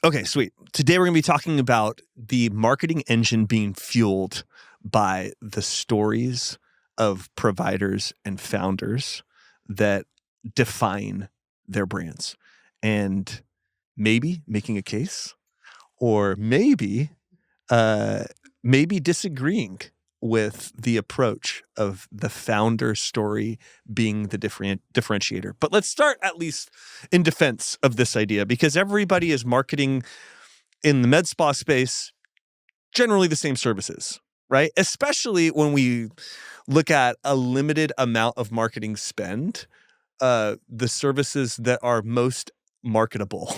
Okay, sweet. Today we're going to be talking about the marketing engine being fueled by the stories of providers and founders that define their brands, and maybe making a case, or maybe disagreeing with the approach of the founder story being the differentiator. But let's start at least in defense of this idea, because everybody is marketing in the med spa space generally the same services, right? Especially when we look at a limited amount of marketing spend, the services that are most marketable,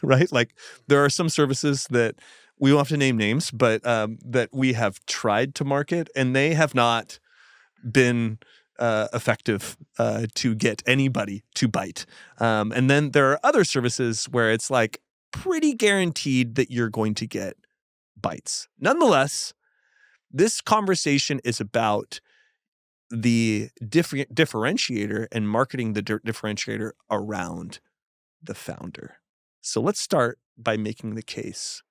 right? Like there are some services that we don't have to name names, but that we have tried to market and they have not been effective to get anybody to bite. And then there are other services where it's like pretty guaranteed that you're going to get bites. Nonetheless, this conversation is about the differentiator and marketing the differentiator around the founder. So let's start by making the case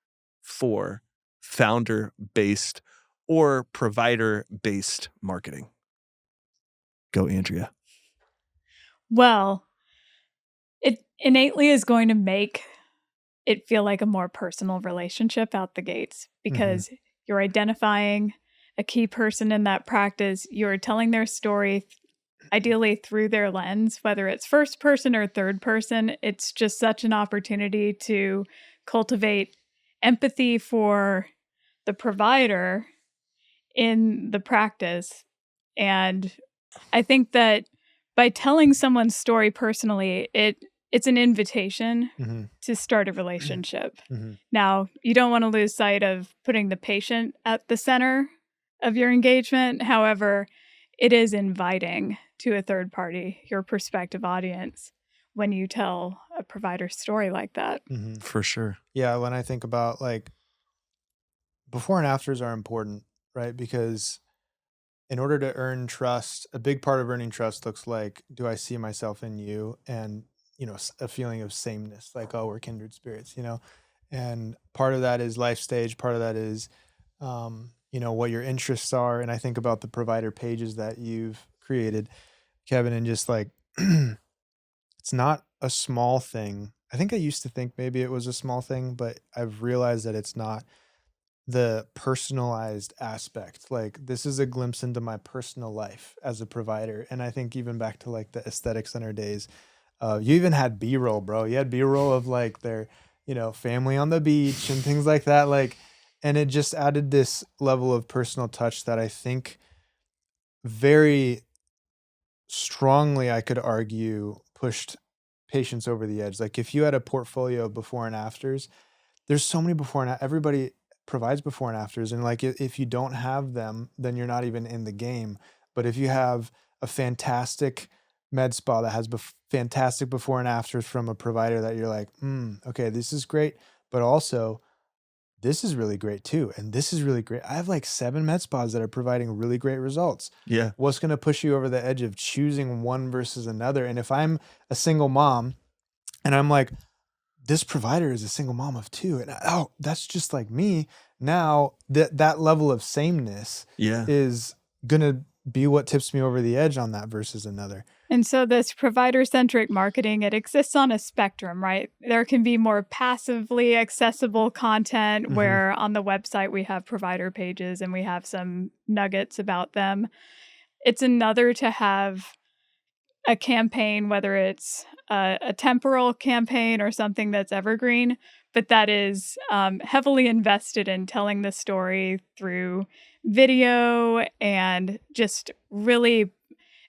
for founder-based or provider-based marketing. Go, Andrea. Well, it innately is going to make it feel like a more personal relationship out the gates, because you're identifying a key person in that practice. You're telling their story, ideally through their lens, whether it's first person or third person. It's just such an opportunity to cultivate empathy for the provider in the practice. And I think that by telling someone's story personally, it's an invitation to start a relationship. Now, you don't want to lose sight of putting the patient at the center of your engagement. However, it is inviting to a third party, your prospective audience, when you tell a provider story like that. For sure. Yeah, when I think about like before and afters are important, right? Because in order to earn trust, a big part of earning trust looks like, do I see myself in you? And, you know, a feeling of sameness, like, oh, we're kindred spirits, you know? And part of that is life stage. Part of that is, you know, what your interests are. And I think about the provider pages that you've created, Kevin, and just like, it's not a small thing. I think I used to think maybe it was a small thing, but I've realized that it's not. The personalized aspect, like this is a glimpse into my personal life as a provider. And I think even back to like the aesthetic center days, you even had B-roll, bro. You had B-roll of like their, you know, family on the beach and things like that. Like, and it just added this level of personal touch that I think very strongly, I could argue, pushed patients over the edge. Like if you had a portfolio of before and afters, there's so many before and everybody provides before and afters. And like, if you don't have them, then you're not even in the game. But if you have a fantastic med spa that has fantastic before and afters from a provider that you're like, okay, this is great. But also this is really great too. And this is really great. I have like 7 med spas that are providing really great results. Yeah. What's going to push you over the edge of choosing one versus another? And if I'm a single mom and I'm like, this provider is a single mom of 2. And that's just like me. Now that level of sameness is going to be what tips me over the edge on that versus another. And so this provider-centric marketing, it exists on a spectrum, right? There can be more passively accessible content where on the website we have provider pages and we have some nuggets about them. It's another to have a campaign, whether it's a temporal campaign or something that's evergreen, but that is heavily invested in telling the story through video and just really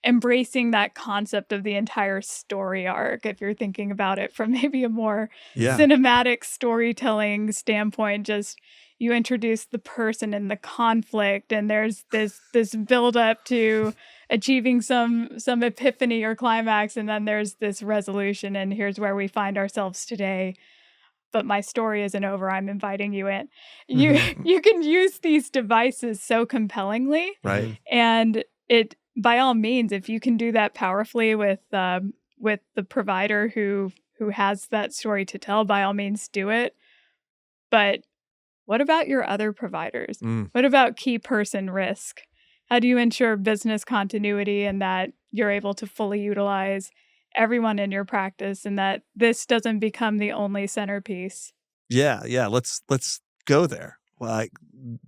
embracing that concept of the entire story arc. If you're thinking about it from maybe a more cinematic storytelling standpoint, just you introduce the person and the conflict, and there's this build up to achieving some epiphany or climax, and then there's this resolution, and here's where we find ourselves today. But my story isn't over. I'm inviting you in. You can use these devices so compellingly, right? And it, by all means, if you can do that powerfully with the provider who has that story to tell, by all means do it. But what about your other providers? Mm. What about key person risk? How do you ensure business continuity and that you're able to fully utilize everyone in your practice and that this doesn't become the only centerpiece? Yeah. Let's go there. Like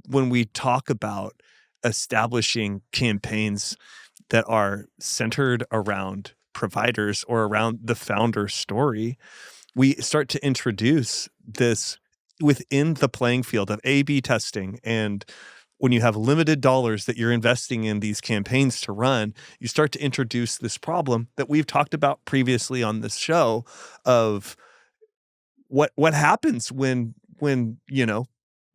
when we talk about establishing campaigns that are centered around providers or around the founder story, we start to introduce this within the playing field of A/B testing. And when you have limited dollars that you're investing in these campaigns to run, you start to introduce this problem that we've talked about previously on this show of what happens when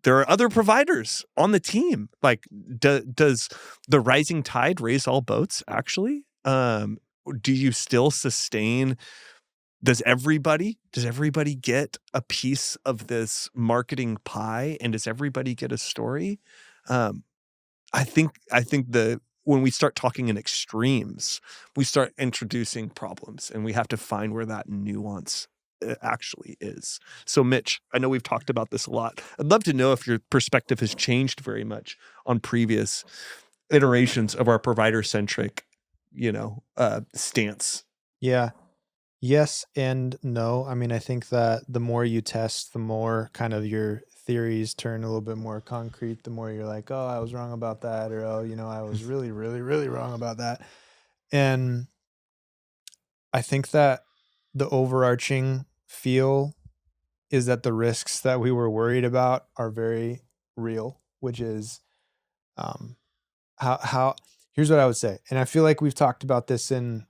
there are other providers on the team. Like, does the rising tide raise all boats, actually? Do you still sustain? Does everybody get a piece of this marketing pie, and does everybody get a story? I think when we start talking in extremes, we start introducing problems, and we have to find where that nuance actually is. So, Mitch, I know we've talked about this a lot. I'd love to know if your perspective has changed very much on previous iterations of our provider-centric, stance. Yeah. Yes and no. I mean, I think that the more you test, the more kind of your theories turn a little bit more concrete, the more you're like, oh, I was wrong about that, or oh, I was really, really, really wrong about that. And I think that the overarching feel is that the risks that we were worried about are very real, which is how here's what I would say. And I feel like we've talked about this in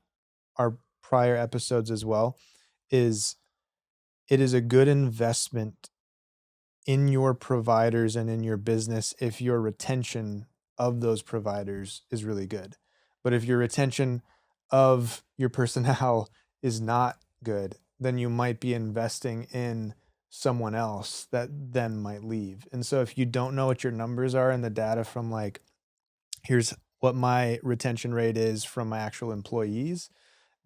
our prior episodes as well, is it is a good investment in your providers and in your business if your retention of those providers is really good. But if your retention of your personnel is not good, then you might be investing in someone else that then might leave. And so if you don't know what your numbers are and the data from like, here's what my retention rate is from my actual employees,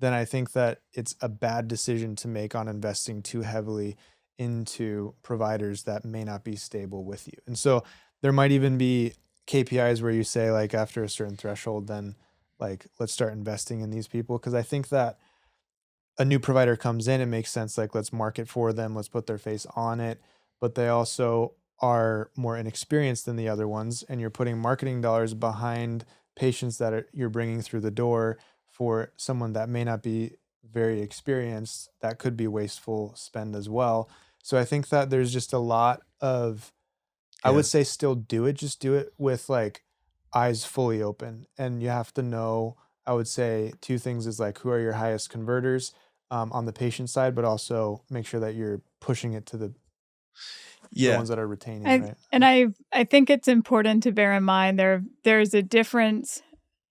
then I think that it's a bad decision to make on investing too heavily into providers that may not be stable with you. And so there might even be KPIs where you say, like, after a certain threshold, then like, let's start investing in these people. Cause I think that a new provider comes in, it makes sense. Like, let's market for them. Let's put their face on it. But they also are more inexperienced than the other ones. And you're putting marketing dollars behind patients that you're bringing through the door for someone that may not be very experienced. That could be wasteful spend as well. So I think that there's just a lot of, I would say still do it. Just do it with like eyes fully open. And you have to know, I would say two things is like, who are your highest converters on the patient side, but also make sure that you're pushing it to the ones that are retaining, right? And I think it's important to bear in mind there's a difference.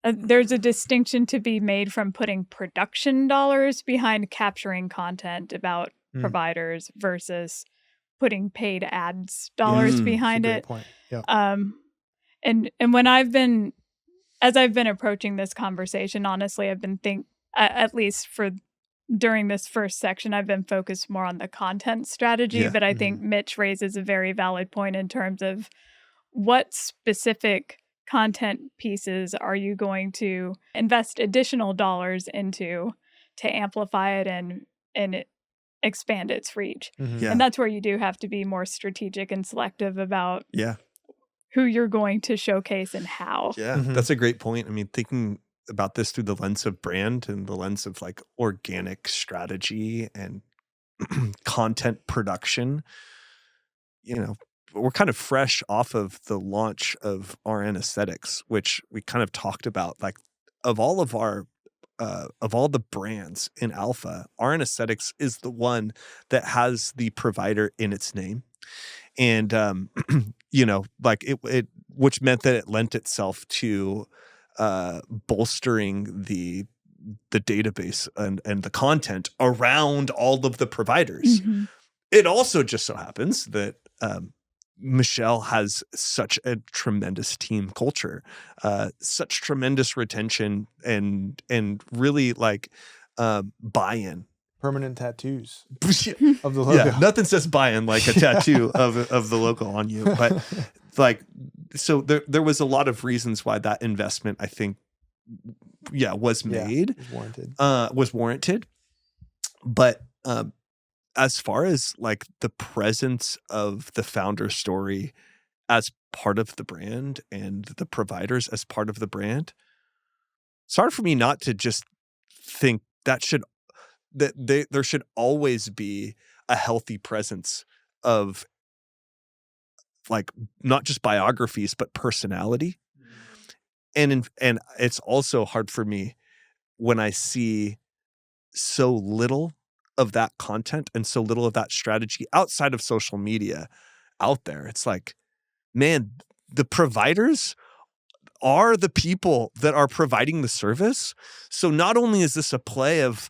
There's a distinction to be made from putting production dollars behind capturing content about providers versus putting paid ads dollars behind it. Point. Yeah. And when as I've been approaching this conversation, honestly, I've been at least during this first section, I've been focused more on the content strategy, but I think Mitch raises a very valid point in terms of what specific content pieces are you going to invest additional dollars into to amplify it and expand its reach. And that's where you do have to be more strategic and selective about who you're going to showcase and how. Yeah, that's a great point. I mean, thinking about this through the lens of brand and the lens of like organic strategy and content production, we're kind of fresh off of the launch of RN Aesthetics, which we kind of talked about. Like, of all the brands in Alpha, RN Aesthetics is the one that has the provider in its name. And, like it, which meant that it lent itself to bolstering the database and the content around all of the providers. It also just so happens that Michelle has such a tremendous team culture, such tremendous retention and really like buy-in permanent tattoos of the logo. Yeah, nothing says buy-in like a tattoo of the logo on you. But like, so there was a lot of reasons why that investment, I think, was made, was warranted. But as far as like the presence of the founder story as part of the brand and the providers as part of the brand, it's hard for me not to just think there should always be a healthy presence of like not just biographies but personality. And it's also hard for me when I see so little of that content and so little of that strategy outside of social media out there. It's like, man, the providers are the people that are providing the service. So not only is this a play of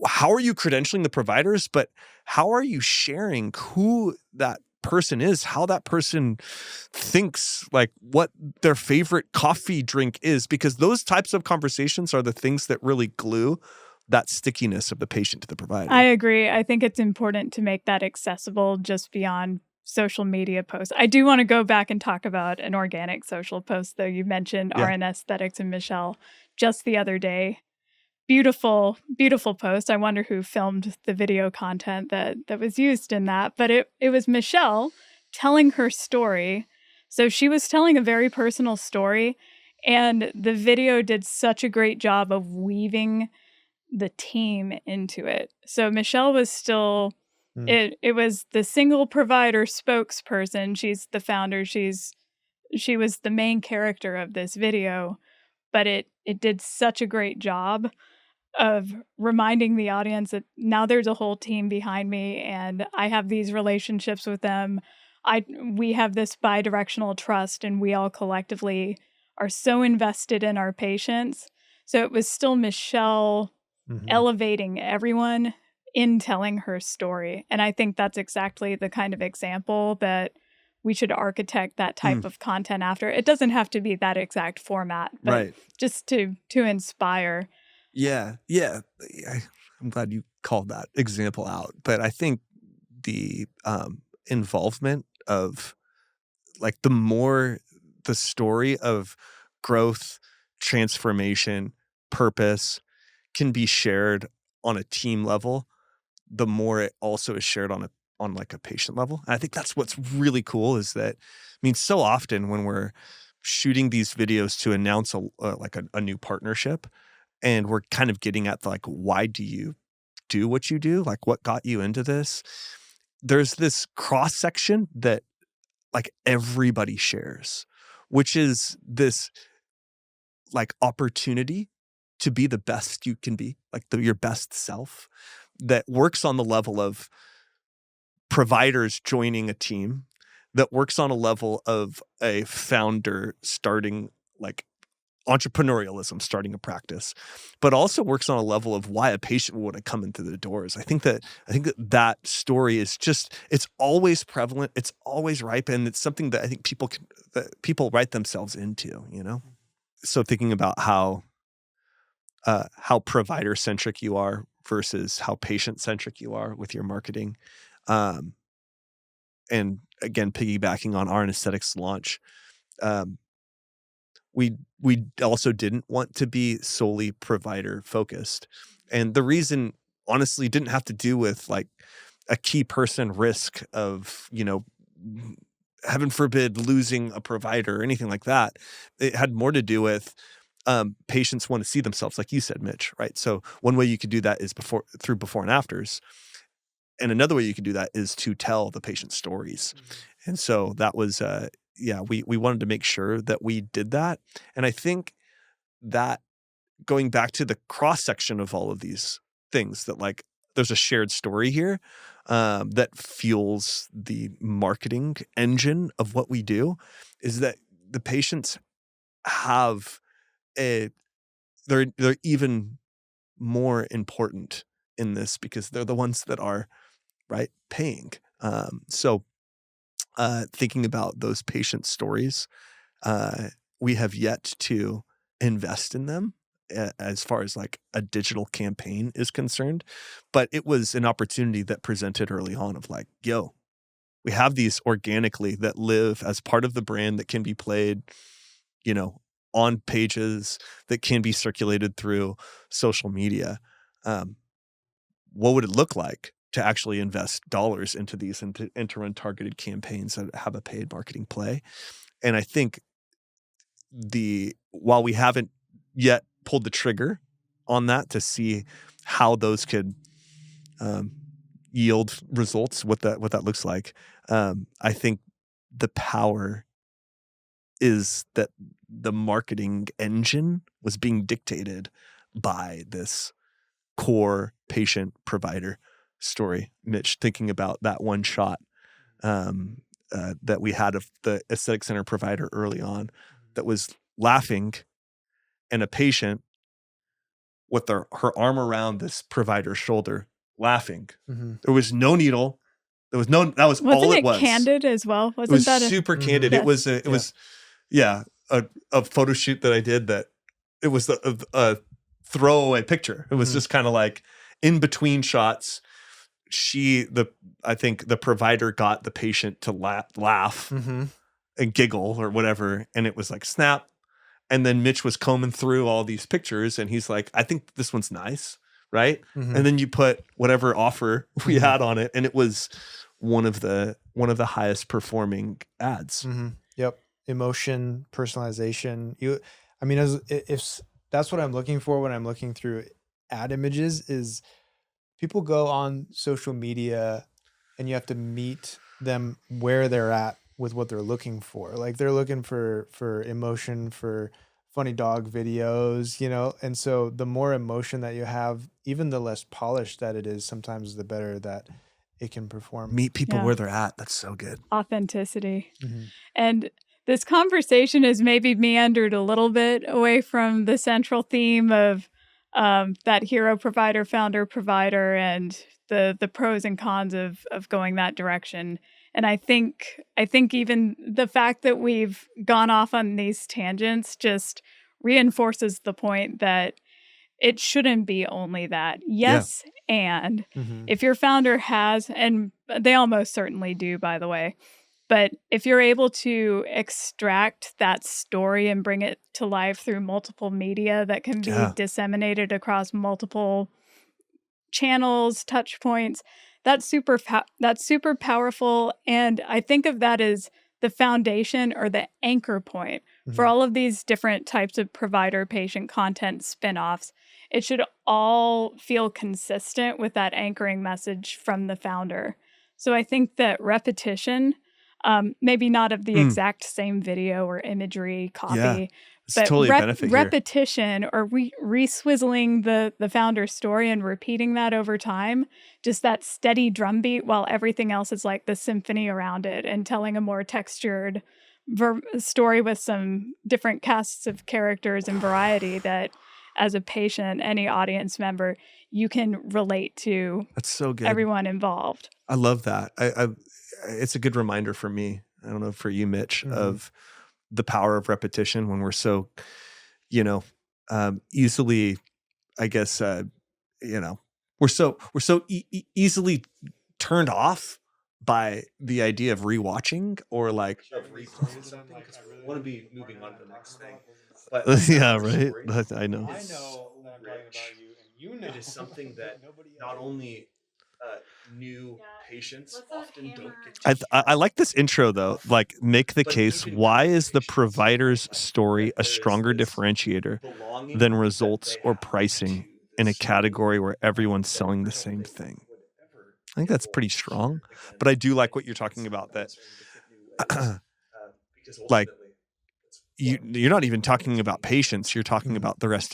how are you credentialing the providers, but how are you sharing who that person is, how that person thinks, like what their favorite coffee drink is, because those types of conversations are the things that really glue that stickiness of the patient to the provider. I agree. I think it's important to make that accessible just beyond social media posts. I do want to go back and talk about an organic social post, though. You mentioned RN Aesthetics and Michelle just the other day. Beautiful, beautiful post. I wonder who filmed the video content that was used in that. But it was Michelle telling her story. So she was telling a very personal story. And the video did such a great job of weaving the team into it. So Michelle was still, it was the single provider spokesperson. She's the founder. She was the main character of this video. But it did such a great job of reminding the audience that now there's a whole team behind me and I have these relationships with them. We have this bi-directional trust and we all collectively are so invested in our patients. So it was still Michelle elevating everyone in telling her story. And I think that's exactly the kind of example that we should architect that type of content after. It doesn't have to be that exact format, but just to inspire. Yeah. I'm glad you called that example out. But I think the involvement of like the more the story of growth, transformation, purpose can be shared on a team level, the more it also is shared on like a patient level. And I think that's what's really cool is that, I mean, so often when we're shooting these videos to announce a new partnership, and we're kind of getting at like, why do you do what you do? Like what got you into this? There's this cross section that like everybody shares, which is this like opportunity to be the best you can be, like your best self, that works on the level of providers joining a team, that works on a level of a founder starting like entrepreneurialism, starting a practice, but also works on a level of why a patient would want to come into the doors. I think that story is just, it's always prevalent. It's always ripe. And it's something that I think people write themselves into, you know? So thinking about how provider centric you are versus how patient centric you are with your marketing. And again, piggybacking on RN Aesthetics launch, we also didn't want to be solely provider focused. And the reason honestly didn't have to do with like a key person risk of, you know, heaven forbid losing a provider or anything like that. It had more to do with patients want to see themselves, like you said, Mitch, right? So one way you could do that is through before and afters. And another way you could do that is to tell the patient stories. And so that was we wanted to make sure that we did that. And I think that going back to the cross section of all of these things, that like there's a shared story here that fuels the marketing engine of what we do, is that the patients have they're even more important in this because they're the ones that are paying. So thinking about those patient stories, we have yet to invest in them as far as like a digital campaign is concerned. But it was an opportunity that presented early on of like, yo, we have these organically that live as part of the brand that can be played, you know, on pages that can be circulated through social media. What would it look like to actually invest dollars into these and to run targeted campaigns that have a paid marketing play? And I think while we haven't yet pulled the trigger on that to see how those could yield results, what that looks like, I think the power is that the marketing engine was being dictated by this core patient provider story. Mitch, thinking about that one shot that we had of the aesthetic center provider early on that was laughing, and a patient with her arm around this provider's shoulder laughing. Mm-hmm. There was no needle. That was all it was. Wasn't it candid as well? It was super candid. Yes. It was a photo shoot that I did that it was a throwaway picture. It was just kind of like in between shots. I think the provider got the patient to laugh and giggle or whatever. And it was like snap. And then Mitch was combing through all these pictures and he's like, I think this one's nice. Right. Mm-hmm. And then you put whatever offer we had on it. And it was one of the highest performing ads. Mm-hmm. Yep. Emotion, personalization. If that's what I'm looking for when I'm looking through ad images, is people go on social media and you have to meet them where they're at with what they're looking for. Like they're looking for emotion, for funny dog videos, you know? And so the more emotion that you have, even the less polished that it is, sometimes the better that it can perform. Meet people where they're at. That's so good. Authenticity. Mm-hmm. And this conversation has maybe meandered a little bit away from the central theme of that hero provider, founder provider, and the pros and cons of going that direction. And I think even the fact that we've gone off on these tangents just reinforces the point that it shouldn't be only that. Yes, and if your founder has, and they almost certainly do, by the way, but if you're able to extract that story and bring it to life through multiple media that can be disseminated across multiple channels, touch points, that's super powerful. And I think of that as the foundation or the anchor point for all of these different types of provider patient content spinoffs. It should all feel consistent with that anchoring message from the founder. So I think that repetition, maybe not of the exact same video or imagery copy, but totally a benefit repetition or re-swizzling the founder's story and repeating that over time, just that steady drumbeat while everything else is like the symphony around it, and telling a more textured story with some different casts of characters and variety that as a patient, any audience member, you can relate to. That's so good. Everyone involved. I love that. It's a good reminder for me. I don't know, for you, Mitch, of the power of repetition when we're so, easily, I guess, we're so easily turned off by the idea of rewatching or like of replaying something because we want to be moving on to the next thing. But yeah, right. I know. I know that I'm talking about you, and you know it is something that not only new patients often don't get to I like this intro though. Like, make the case, why is the provider's story a stronger differentiator than results or pricing in a category where everyone's selling the same thing? I think that's pretty strong. But I do like what you're talking about, that like you're not even talking about patients, you're talking about the rest